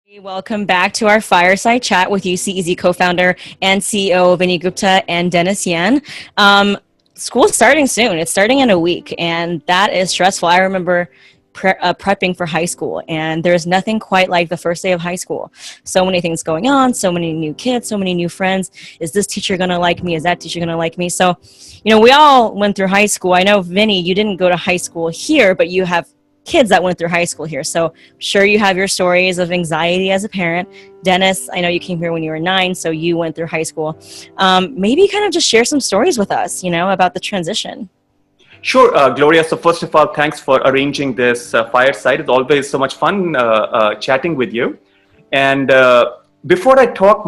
Hey, welcome back to our Fireside Chat with UCEZ co-founder and CEO Vinny Gupta and Dennis Yan. School's starting soon. It's starting in a week, and that is stressful. I remember prepping for high school, and there's nothing quite like the first day of high school. So many things going on, so many new kids, so many new friends. Is this teacher going to like me? Is that teacher going to like me? So, we all went through high school. I know, Vinny, you didn't go to high school here, but you have kids that went through high school here. So I'm sure you have your stories of anxiety as a parent. Dennis, I know you came here when you were 9, so you went through high school. Maybe kind of just share some stories with us, about the transition. Sure, Gloria. So first of all, thanks for arranging this fireside. It's always so much fun chatting with you. And before I talk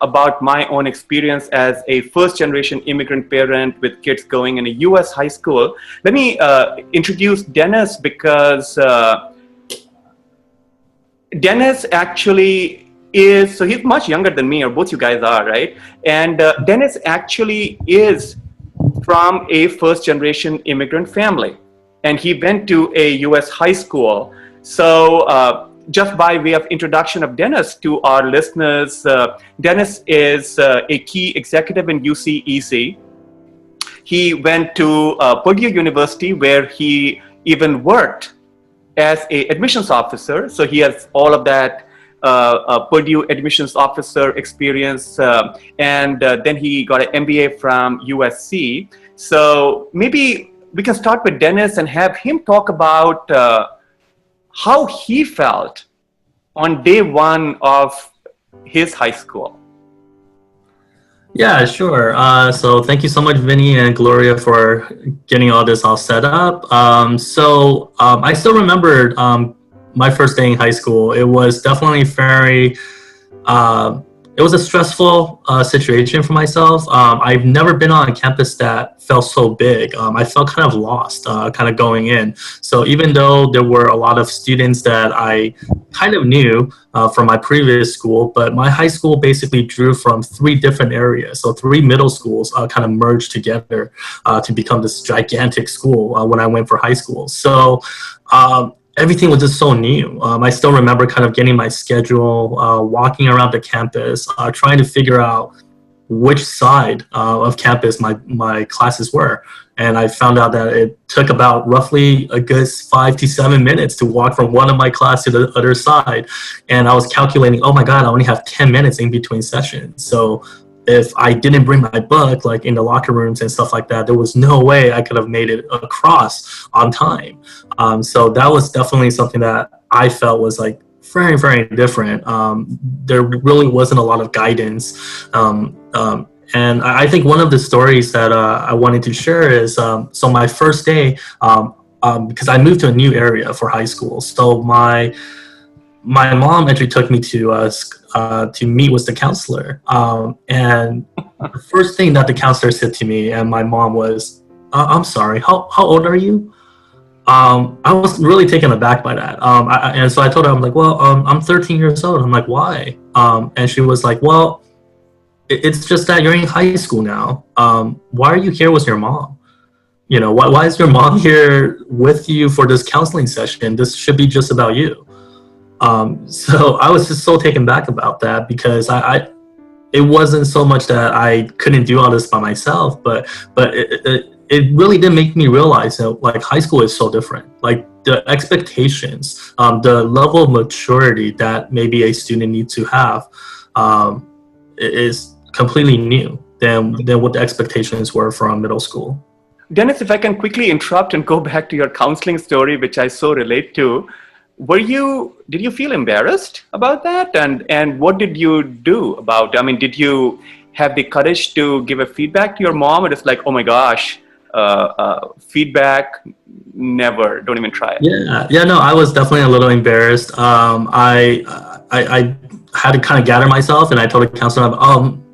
about my own experience as a first-generation immigrant parent with kids going in a U.S. high school, let me introduce Dennis because Dennis actually is, so he's much younger than me, or both you guys are, right? And Dennis actually is from a first-generation immigrant family, and he went to a U.S. high school. So just by way of introduction of Dennis to our listeners, Dennis is a key executive in UCEZ. He went to Purdue University, where he even worked as an admissions officer. So he has all of that Purdue admissions officer experience, and then he got an MBA from USC. So maybe we can start with Dennis and have him talk about how he felt on day one of his high school. Yeah, sure. So thank you so much, Vinny and Gloria, for getting all this all set up. I still remember my first day in high school. It was definitely it was a stressful situation for myself. I've never been on a campus that felt so big. I felt kind of lost, kind of going in. So even though there were a lot of students that I kind of knew from my previous school, but my high school basically drew from 3 different areas. So 3 middle schools kind of merged together to become this gigantic school when I went for high school. So everything was just so new. I still remember kind of getting my schedule, walking around the campus, trying to figure out which side of campus my classes were. And I found out that it took about roughly a good 5 to 7 minutes to walk from one of my class to the other side. And I was calculating, oh my God, I only have 10 minutes in between sessions. So if I didn't bring my book, like in the locker rooms and stuff like that, there was no way I could have made it across on time. So that was definitely something that I felt was like very, very different. There really wasn't a lot of guidance. And I think one of the stories that I wanted to share is, so my first day, because I moved to a new area for high school. So my mom actually took me to meet with the counselor. And the first thing that the counselor said to me and my mom was, I'm sorry, how old are you? I was really taken aback by that. And so I told her, I'm like, well, I'm 13 years old. I'm like, why? And she was like, well, it's just that you're in high school now. Why are you here with your mom? Why is your mom here with you for this counseling session? This should be just about you. So I was just so taken back about that, because it wasn't so much that I couldn't do all this by myself, but it really did make me realize that like high school is so different. Like the expectations, the level of maturity that maybe a student needs to have is completely new than what the expectations were from middle school. Dennis, if I can quickly interrupt and go back to your counseling story, which I so relate to, did you feel embarrassed about that? And what did you do about it? I mean, did you have the courage to give a feedback to your mom? Or it's like, oh my gosh, feedback, never, don't even try it. Yeah, no, I was definitely a little embarrassed. I had to kind of gather myself, and I told the counselor,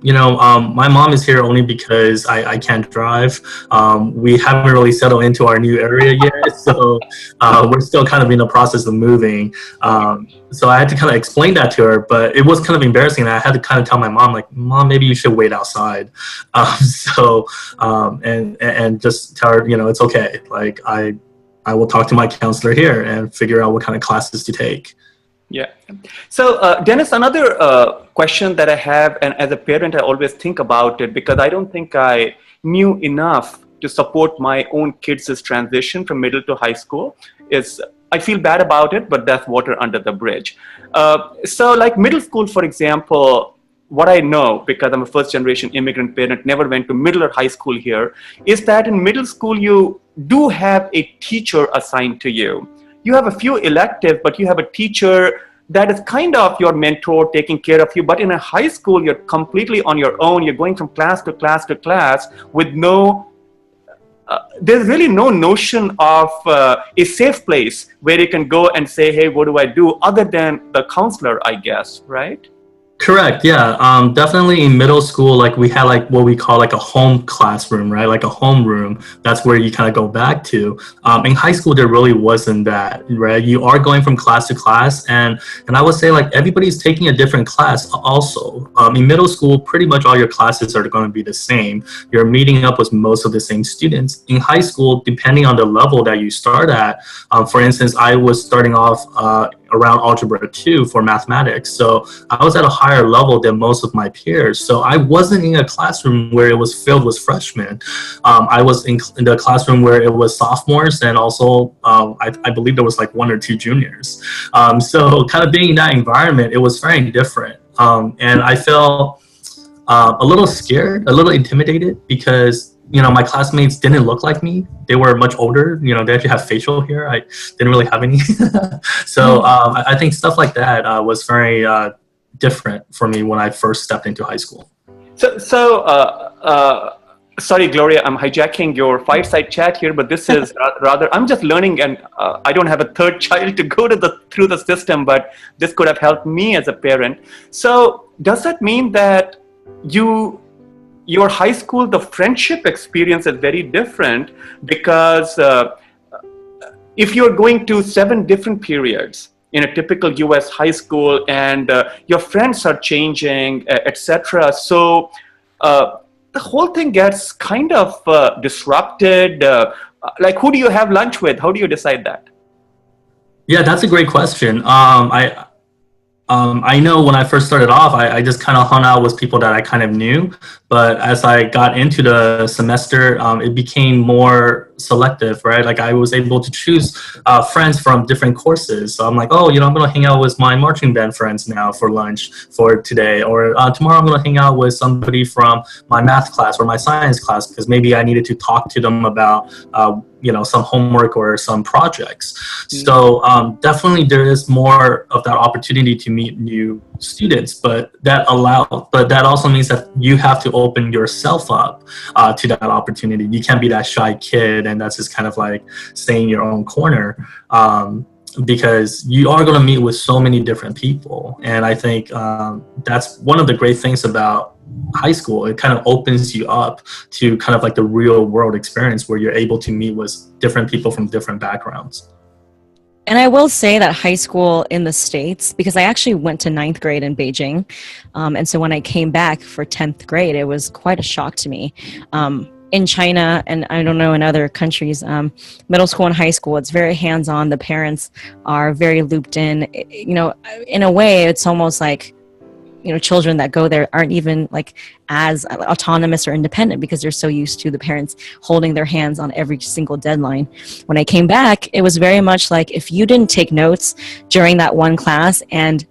my mom is here only because I can't drive. We haven't really settled into our new area yet, so we're still kind of in the process of moving. So I had to kind of explain that to her, but it was kind of embarrassing. And I had to kind of tell my mom, like, Mom, maybe you should wait outside. And just tell her, it's okay. Like I will talk to my counselor here and figure out what kind of classes to take. Yeah. So, Dennis, another question that I have, and as a parent, I always think about it because I don't think I knew enough to support my own kids' transition from middle to high school. Is I feel bad about it, but that's water under the bridge. So, like middle school, for example, what I know, because I'm a first generation immigrant parent, never went to middle or high school here, is that in middle school, you do have a teacher assigned to you. You have a few electives, but you have a teacher that is kind of your mentor taking care of you. But in a high school, you're completely on your own. You're going from class to class to class with there's really no notion of a safe place where you can go and say, hey, what do I do? Other than the counselor, I guess, right? Correct. Yeah. Definitely in middle school, like we had like what we call like a home classroom, right? Like a home room. That's where you kind of go back to. In high school, there really wasn't that, right? You are going from class to class, and I would say like everybody's taking a different class. Also, in middle school, pretty much all your classes are going to be the same. You're meeting up with most of the same students. In high school, depending on the level that you start at, for instance, I was starting off around algebra 2 for mathematics. So I was at a higher level than most of my peers. So I wasn't in a classroom where it was filled with freshmen. I was in the classroom where it was sophomores, and also I believe there was like 1 or 2 juniors. So kind of being in that environment, it was very different. And I felt a little scared, a little intimidated because my classmates didn't look like me. They were much older. They actually have facial hair. I didn't really have any. So I think stuff like that was very different for me when I first stepped into high school. Sorry, Gloria, I'm hijacking your fireside chat here, but this is rather, I'm just learning, and I don't have a third child to go through the system, but this could have helped me as a parent. So does that mean that your high school, the friendship experience is very different because if you're going to 7 different periods in a typical US high school and your friends are changing, etc. So the whole thing gets kind of disrupted. Like, who do you have lunch with? How do you decide that? Yeah, that's a great question. I know when I first started off, I just kind of hung out with people that I kind of knew. But as I got into the semester, it became more selective, right? Like I was able to choose friends from different courses. So I'm like, oh, I'm going to hang out with my marching band friends now for lunch for today. Or tomorrow I'm going to hang out with somebody from my math class or my science class because maybe I needed to talk to them about some homework or some projects. So definitely there is more of that opportunity to meet new students, but that also means that you have to open yourself up to that opportunity. You can't be that shy kid and that's just kind of like staying in your own corner, because you are going to meet with so many different people. And I think that's one of the great things about high school. It kind of opens you up to kind of like the real world experience where you're able to meet with different people from different backgrounds. And I will say that high school in the States, because I actually went to 9th grade in Beijing. And so when I came back for 10th grade, it was quite a shock to me. In China, and I don't know in other countries, middle school and high school, it's very hands-on. The parents are very looped in. In a way, it's almost like, children that go there aren't even like as autonomous or independent because they're so used to the parents holding their hands on every single deadline. When I came back, it was very much like if you didn't take notes during that one class and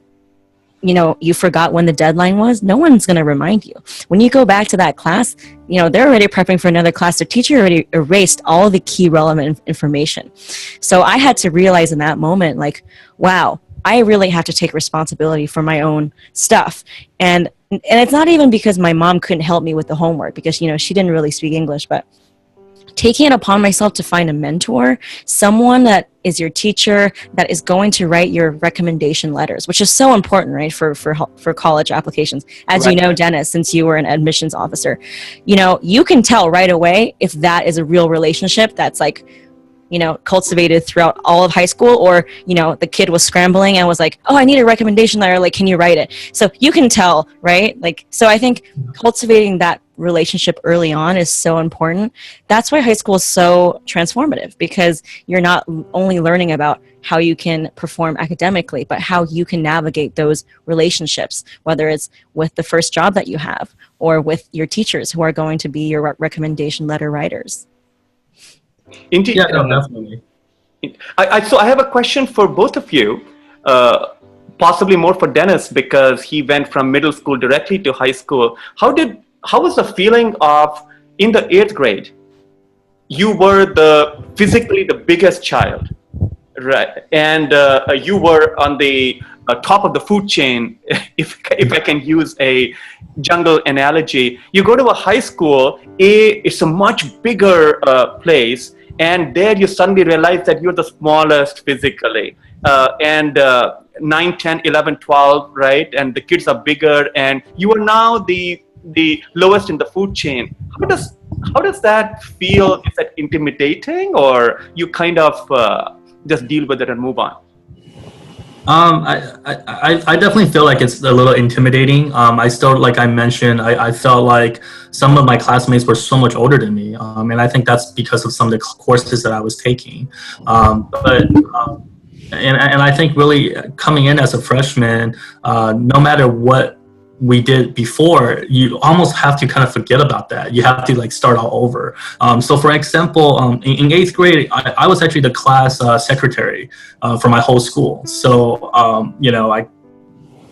you forgot when the deadline was, no one's going to remind you. When you go back to that class, they're already prepping for another class. The teacher already erased all the key relevant information. So I had to realize in that moment, like, wow, I really have to take responsibility for my own stuff. And it's not even because my mom couldn't help me with the homework because, she didn't really speak English, but taking it upon myself to find a mentor, someone that is your teacher, that is going to write your recommendation letters, which is so important, right, for college applications. As you know, Dennis, since you were an admissions officer, you can tell right away if that is a real relationship that's like, cultivated throughout all of high school, or, the kid was scrambling and was like, oh, I need a recommendation letter. Like, can you write it? So you can tell, right? Like, so I think cultivating that relationship early on is so important. That's why high school is so transformative, because you're not only learning about how you can perform academically, but how you can navigate those relationships, whether it's with the first job that you have or with your teachers who are going to be your recommendation letter writers. Indeed. Yeah, no, definitely. So I have a question for both of you, possibly more for Dennis because he went from middle school directly to high school. How was the feeling of in the 8th grade? You were physically the biggest child, right? And you were on the top of the food chain, if I can use a jungle analogy. You go to a high school, it's a much bigger place, and there you suddenly realize that you're the smallest physically. And 9, 10, 11, 12, right? And the kids are bigger, and you are now the lowest in the food chain. How does that feel? Is that intimidating, or you kind of just deal with it and move on? I definitely feel like it's a little intimidating. I still, like I mentioned, I felt like some of my classmates were so much older than me. And I think that's because of some of the courses that I was taking. And I think really coming in as a freshman, no matter what we did before, you almost have to kind of forget about that. You have to like start all over. So for example, in 8th grade, I was actually the class secretary for my whole school. So,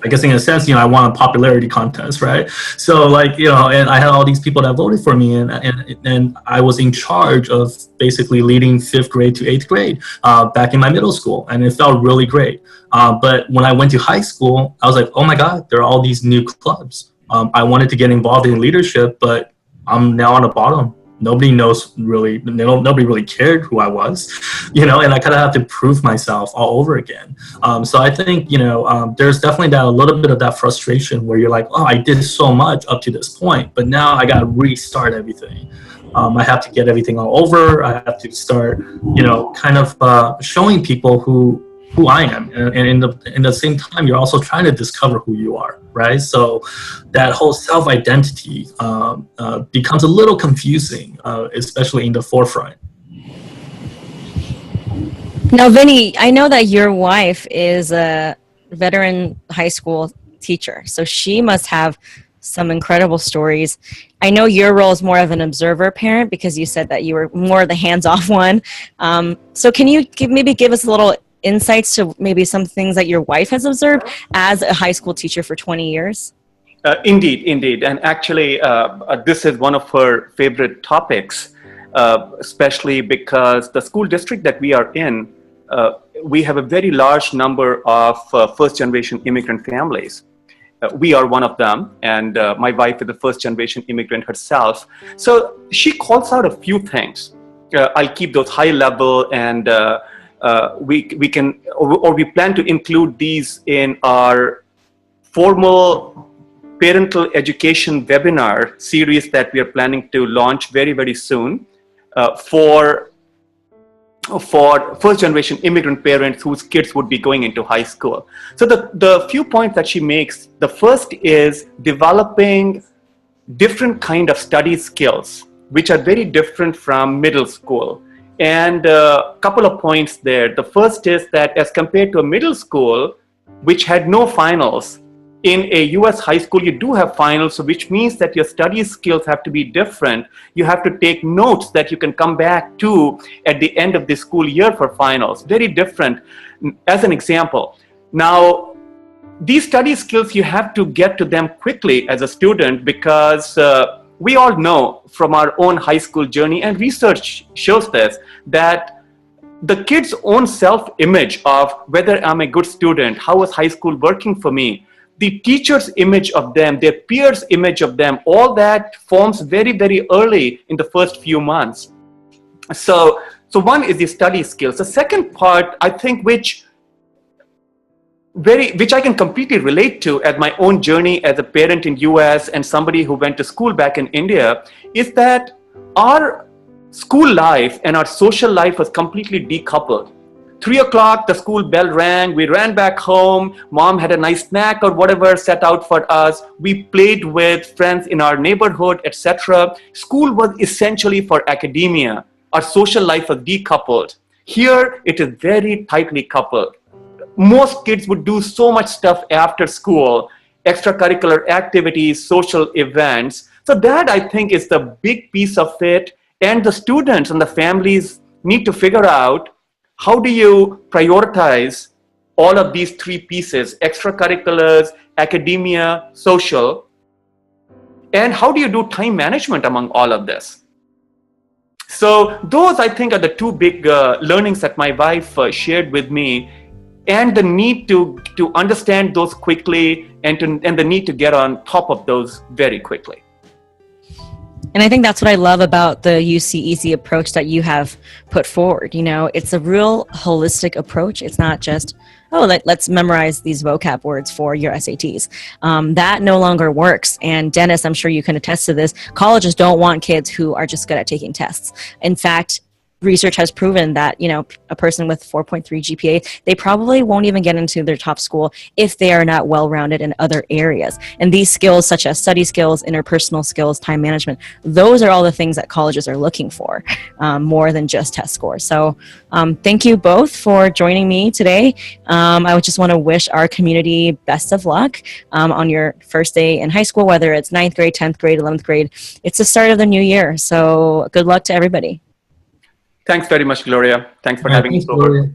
I guess in a sense, I won a popularity contest, right? So like, and I had all these people that voted for me, and I was in charge of basically leading 5th grade to 8th grade back in my middle school, and it felt really great. But when I went to high school, I was like, oh my God, there are all these new clubs. I wanted to get involved in leadership, but I'm now on the bottom. Nobody knows really, nobody really cared who I was, and I kind of have to prove myself all over again. So I think, there's definitely a little bit of that frustration where you're like, oh, I did so much up to this point, but now I got to restart everything. I have to get everything all over. I have to start, kind of showing people who I am. And in the same time, you're also trying to discover who you are, right? So that whole self-identity becomes a little confusing, especially in the forefront. Now, Vinny, I know that your wife is a veteran high school teacher, so she must have some incredible stories. I know your role is more of an observer parent because you said that you were more the hands-off one. So can you maybe give us a little insights to maybe some things that your wife has observed as a high school teacher for 20 years? Indeed. And actually, this is one of her favorite topics, especially because the school district that we are in, we have a very large number of first-generation immigrant families. We are one of them, and my wife is a first-generation immigrant herself. So she calls out a few things. I'll keep those high level, and we can, or we plan to include these in our formal parental education webinar series that we are planning to launch very, very soon for first-generation immigrant parents whose kids would be going into high school. So the few points that she makes, the first is developing different kind of study skills, which are very different from middle school. And a couple of points there. The first is that as compared to a middle school, which had no finals, in a US high school, you do have finals, so which means that your study skills have to be different. You have to take notes that you can come back to at the end of the school year for finals. Very different. As an example, now, these study skills, you have to get to them quickly as a student because we all know from our own high school journey, and research shows this, that the kids' own self-image of whether I'm a good student, how was high school working for me, the teacher's image of them, their peers' image of them, all that forms very, very early in the first few months. So one is the study skills. The second part, I think, which I can completely relate to as my own journey as a parent in US and somebody who went to school back in India, is that our school life and our social life was completely decoupled. 3 o'clock, the school bell rang, we ran back home, mom had a nice snack or whatever set out for us, we played with friends in our neighborhood, etc. School was essentially for academia. Our social life was decoupled. Here, it is very tightly coupled. Most kids would do so much stuff after school, extracurricular activities, social events. So that, I think, is the big piece of it. And the students and the families need to figure out, how do you prioritize all of these three pieces: extracurriculars, academia, social, and how do you do time management among all of this? So those, I think, are the two big learnings that my wife shared with me, and the need to understand those quickly, and the need to get on top of those very quickly. And I think that's what I love about the UC Easy approach that you have put forward. You know, it's a real holistic approach. It's not just, oh, let's memorize these vocab words for your SATs. That no longer works. And Dennis, I'm sure you can attest to this. Colleges don't want kids who are just good at taking tests. In fact, research has proven that, you know, a person with 4.3 GPA, they probably won't even get into their top school if they are not well-rounded in other areas. And these skills, such as study skills, interpersonal skills, time management, those are all the things that colleges are looking for, more than just test scores. So thank you both for joining me today. I would just want to wish our community best of luck on your first day in high school, whether it's 9th grade, 10th grade, 11th grade. It's the start of the new year. So good luck to everybody. Thanks very much, Gloria. Thanks for having us over.